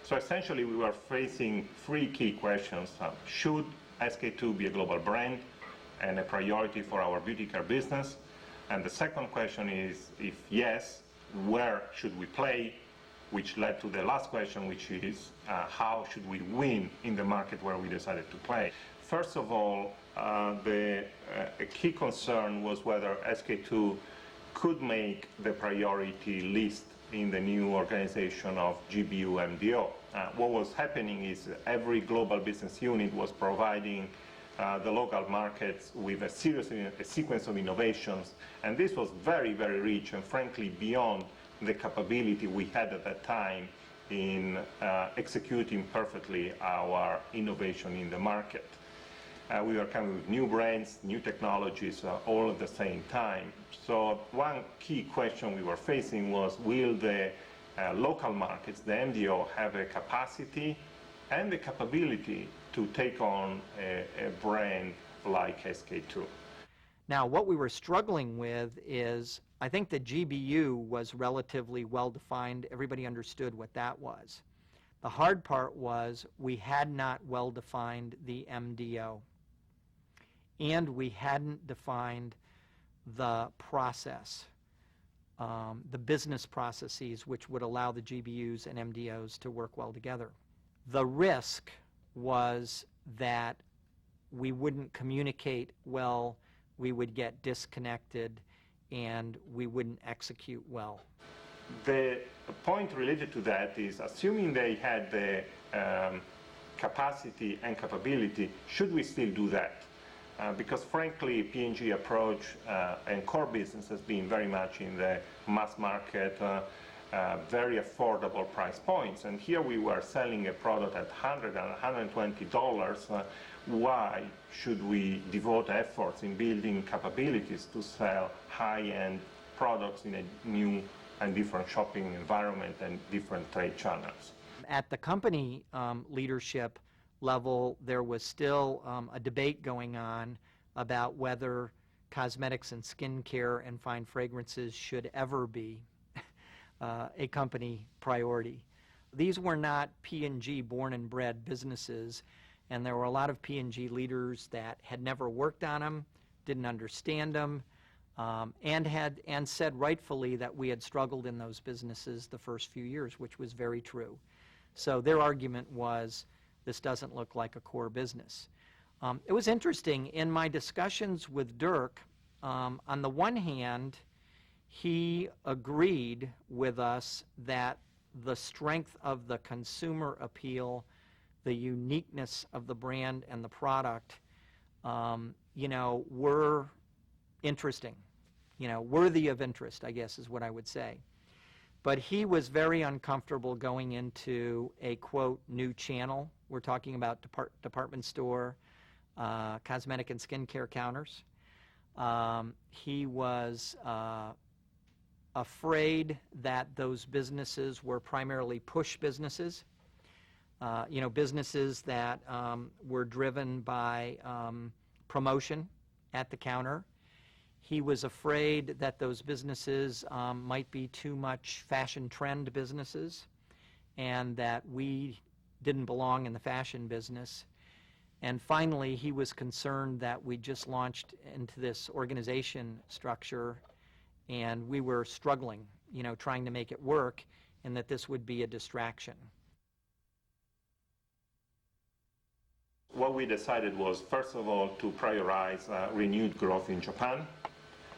So essentially we were facing three key questions. Should SK2 be a global brand and a priority for our beauty care business? And the second question is, if yes, where should we play? Which led to the last question, which is how should we win in the market where we decided to play? First of all, a key concern was whether SK2 could make the priority list in the new organization of GBU MDO. What was happening is every global business unit was providing the local markets with a sequence of innovations, and this was very, very rich and frankly beyond the capability we had at that time in executing perfectly our innovation in the market. We were coming with new brands, new technologies, all at the same time. So one key question we were facing was, will the local markets, the MDO, have a capacity and the capability to take on a brand like SK2? Now, what we were struggling with is, I think the GBU was relatively well-defined. Everybody understood what that was. The hard part was we had not well-defined the MDO, and we hadn't defined the process, the business processes which would allow the GBUs and MDOs to work well together. The risk was that we wouldn't communicate well, we would get disconnected, and we wouldn't execute well. The point related to that is, assuming they had the capacity and capability, should we still do that? Because frankly, P&G approach and core business has been very much in the mass market, very affordable price points. And here we were selling a product at $100 and $120. Why should we devote efforts in building capabilities to sell high-end products in a new and different shopping environment and different trade channels? At the company leadership level, there was still a debate going on about whether cosmetics and skincare and fine fragrances should ever be a company priority. These were not P&G born and bred businesses, and there were a lot of P&G leaders that had never worked on them, didn't understand them, and said rightfully that we had struggled in those businesses the first few years, which was very true. So their argument was, this doesn't look like a core business. It was interesting, in my discussions with Dirk, on the one hand, he agreed with us that the strength of the consumer appeal, the uniqueness of the brand and the product, were interesting, worthy of interest, I guess is what I would say. But he was very uncomfortable going into a, quote, new channel. We're talking about department store, cosmetic and skincare counters. He was afraid that those businesses were primarily push businesses, businesses that were driven by promotion at the counter. He was afraid that those businesses might be too much fashion trend businesses and that we didn't belong in the fashion business. And finally, he was concerned that we just launched into this organization structure and we were struggling, trying to make it work, and that this would be a distraction. What we decided was, first of all, to prioritize renewed growth in Japan,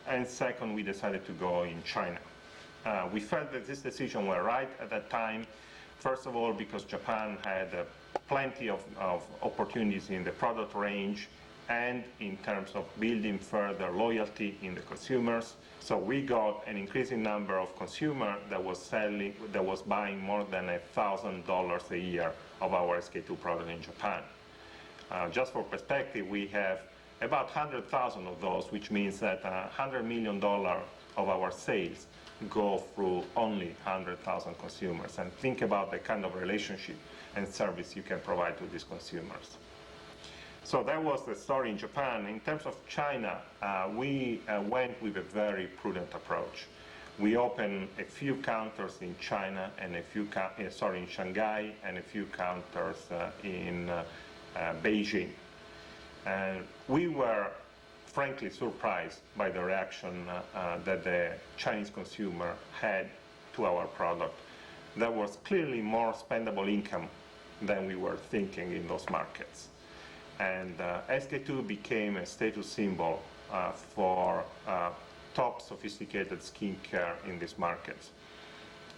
and second, we decided to go in China. We felt that this decision was right at that time, first of all, because Japan had plenty of opportunities in the product range and in terms of building further loyalty in the consumers. So we got an increasing number of consumers that was buying more than $1,000 a year of our SK2 product in Japan. Just for perspective, we have about 100,000 of those, which means that $100 million of our sales go through only 100,000 consumers. And think about the kind of relationship and service you can provide to these consumers. So that was the story in Japan. In terms of China, we went with a very prudent approach. We opened a few counters in China and in Shanghai, and a few counters in Beijing. And we were frankly surprised by the reaction that the Chinese consumer had to our product. There was clearly more spendable income than we were thinking in those markets. And SK2 became a status symbol for top sophisticated skincare in these markets.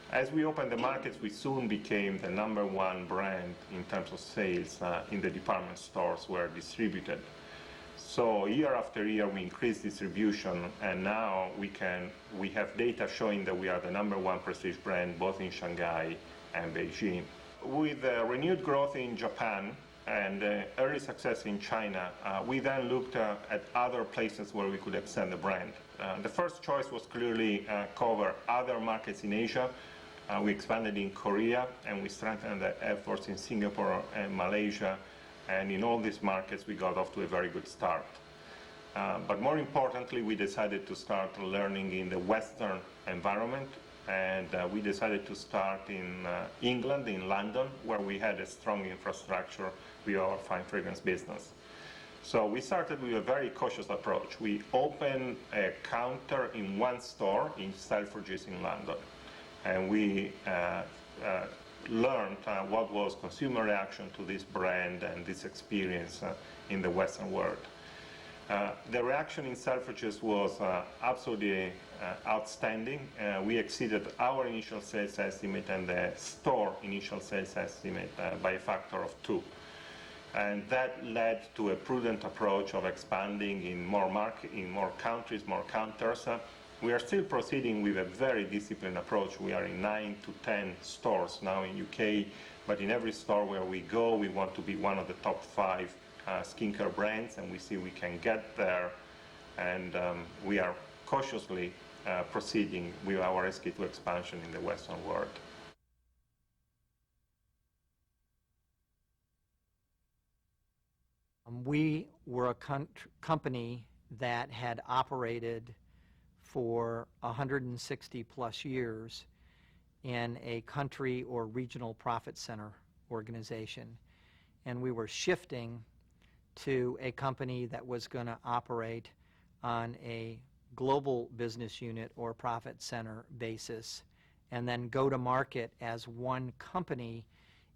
As we opened the markets, we soon became the #1 brand in terms of sales in the department stores were distributed. So year after year we increased distribution, and now we have data showing that we are the #1 prestige brand both in Shanghai and Beijing. With renewed growth in Japan and early success in China, we then looked at other places where we could extend the brand. The first choice was clearly cover other markets in Asia. We expanded in Korea, and we strengthened the efforts in Singapore and Malaysia, and in all these markets we got off to a very good start. But more importantly, we decided to start learning in the Western environment, and we decided to start in England, in London, where we had a strong infrastructure with our fine fragrance business. So we started with a very cautious approach. We opened a counter in one store in Selfridges in London, and we learned what was consumer reaction to this brand and this experience in the Western world. The reaction in Selfridges was absolutely outstanding. We exceeded our initial sales estimate and the store initial sales estimate by a factor of 2. And that led to a prudent approach of expanding in more countries, more counters. We are still proceeding with a very disciplined approach. We are in 9 to 10 stores now in UK, but in every store where we go, we want to be one of the top 5 skincare brands, and we see we can get there, and we are cautiously proceeding with our SK2 expansion in the Western world. We were a company that had operated for 160 plus years in a country or regional profit center organization, and we were shifting to a company that was going to operate on a global business unit or profit center basis, and then go to market as one company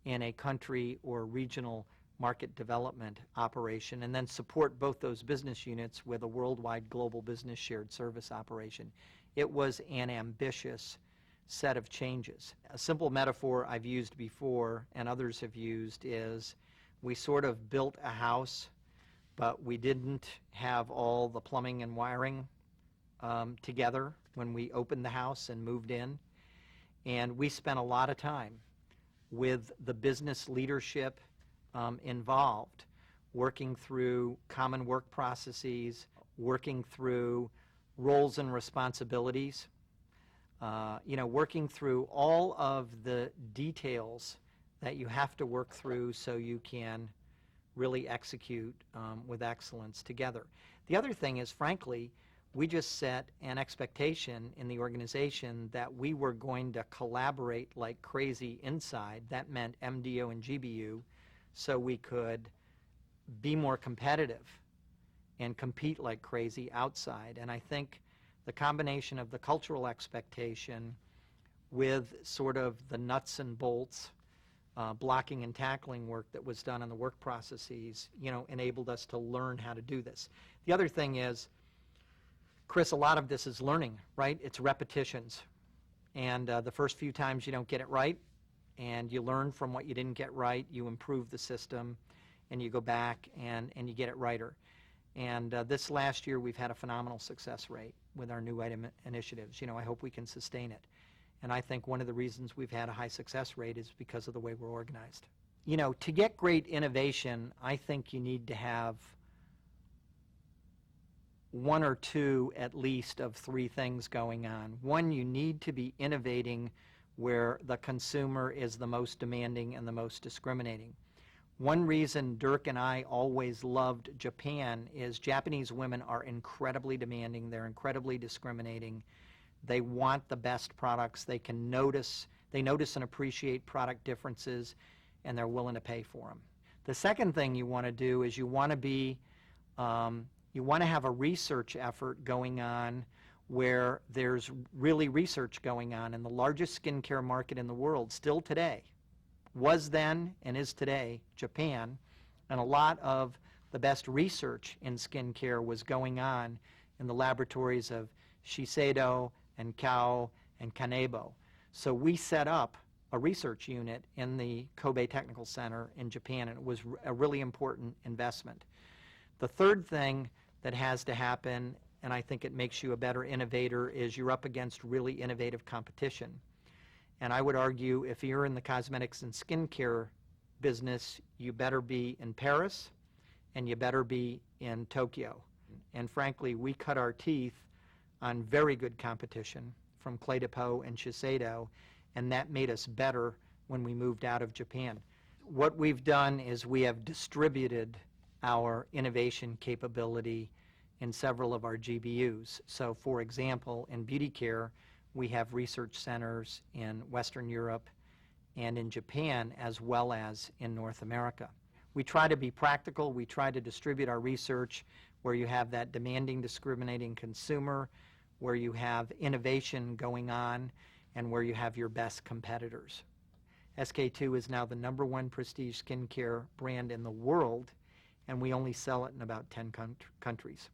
in a country or regional market development operation, and then support both those business units with a worldwide global business shared service operation. It was an ambitious set of changes. A simple metaphor I've used before and others have used is we sort of built a house, but we didn't have all the plumbing and wiring together when we opened the house and moved in. And we spent a lot of time with the business leadership involved, working through common work processes, working through roles and responsibilities, working through all of the details that you have to work through so you can really execute with excellence together. The other thing is, frankly, we just set an expectation in the organization that we were going to collaborate like crazy inside. That meant MDO and GBU, so we could be more competitive and compete like crazy outside. And I think the combination of the cultural expectation with sort of the nuts and bolts blocking and tackling work that was done on the work processes, enabled us to learn how to do this. The other thing is, Chris, a lot of this is learning, right? It's repetitions. And the first few times you don't get it right, and you learn from what you didn't get right, you improve the system, and you go back and you get it righter. And this last year we've had a phenomenal success rate with our new item initiatives. I hope we can sustain it. And I think one of the reasons we've had a high success rate is because of the way we're organized. To get great innovation, I think you need to have one or two at least of 3 things going on. One, you need to be innovating where the consumer is the most demanding and the most discriminating. One reason Dirk and I always loved Japan is Japanese women are incredibly demanding, they're incredibly discriminating, They want the best products. They notice and appreciate product differences, and they're willing to pay for them. The second thing you want to do is you want to have a research effort going on where there's really research going on. And the largest skincare market in the world still today, was then and is today, Japan, and a lot of the best research in skincare was going on in the laboratories of Shiseido and Kao and Kanebo. So we set up a research unit in the Kobe Technical Center in Japan, and it was a really important investment. The third thing that has to happen, and I think it makes you a better innovator, is you're up against really innovative competition. And I would argue if you're in the cosmetics and skincare business, you better be in Paris and you better be in Tokyo. And frankly, we cut our teeth on very good competition from Clé de Peau and Shiseido, and that made us better when we moved out of Japan. What we've done is we have distributed our innovation capability in several of our GBUs. So for example, in beauty care, we have research centers in Western Europe and in Japan, as well as in North America. We try to be practical. We try to distribute our research where you have that demanding, discriminating consumer, where you have innovation going on, and where you have your best competitors. SK-II is now the #1 prestige skincare brand in the world, and we only sell it in about 10 countries.